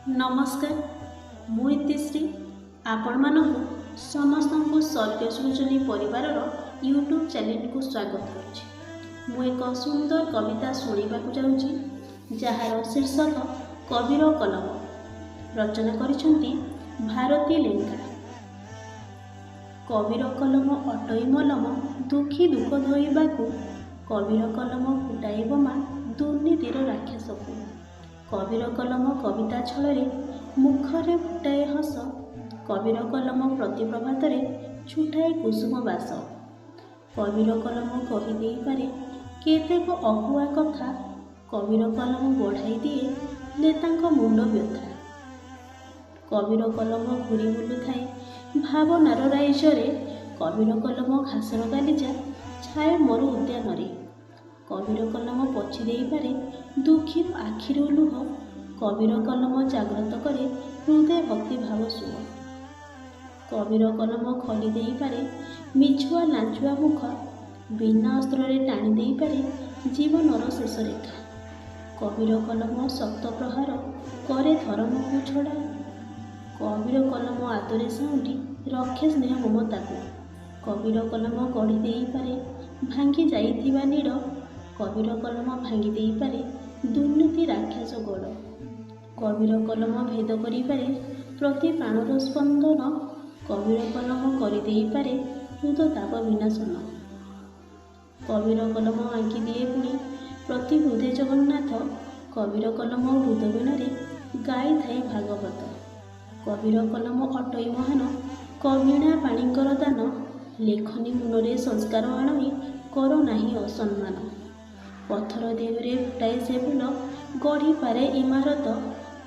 नमस्कार मु इतिश्री आपण समस्त सत्य सृजनी परिवार यूट्यूब चैनल को स्वागत करुच्ची। मु एक सुंदर कविता शुणा जाऊँगी जार शीर्षक कबीर कलम। रचना करिसेंती भारती लेंगा। कबीर कलम अटई मलम दुखी दुख धोइबाकू कबीर कलम फुटाइब मा दुर्नीतिर राक्षस को। कबीर कलम कविता छଳରେ मुखरे फुटाए हस। कबीर कलम प्रति प्रभातरे छुटाए कुसुम बास। कबीर कलम कहीदे पारे केतेक अकुआ कथा। कबीर कलम बढ़ाई दिए नेतांक मुंड व्यथा। कबीर कलम घूरी बुलु थाए भावनार राइजरे। कबीर कलम घासर गालिचा छाए मरु उद्यान। कबीर कलम पछी देई पारे दुखी आखिरु लुह। कबीर कलम जाग्रत करे हृदय भक्ति भाव सुह। कबीर कलम खली देई पारे मिछुआ लांचुआ मुख। बिना अस्त्र टाणी देई पारे जीवनर शेष रेखा। कबीर कलम शक्त प्रहार करे धर्म को छड़ा। कबीर कलम आतरे साउंडी रखे स्नेह ममता को। कबीर कलम गढ़ी देई पारे भांगी जाइथिबा नीड़। कबीर कलम भांगी देई पारे दुर्नीति राक्षस गोड़। कबीर कलम भेद करि पारे प्रति प्राणर स्पंदन। कबीर कलम करि देई पारे हृद ताप विनाशन। कबीर कलम आंकी दिए पुणी प्रति हृदय जगन्नाथ। कबीर कलम हृद वीणारे गाई थाए भागवत। कबीर कलम अटई महान कवीणा पाणीकर दान। लेखनी मुନରେ संस्कार आणई कर नाही असम्मान। पत्थर देहरे फुटाए से फूल गढ़ी पारे इमारत।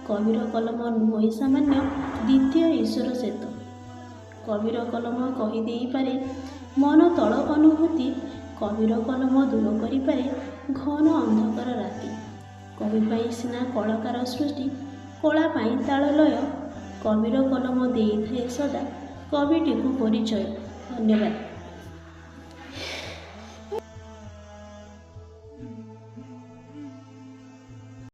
कबीर कलम नुहई सामान्य द्वितीय ईश्वर सेत। कबीर कलम कही देई पारे मन तल अनुभूति। कबीर कलम दूर करि पारे घन अंधकार राति। कवि पाई सिना कलाकार सृष्टि कला पाई ताल लय। कबीर कलम देई थाए सदा कविटी को परिचय। धन्यवाद।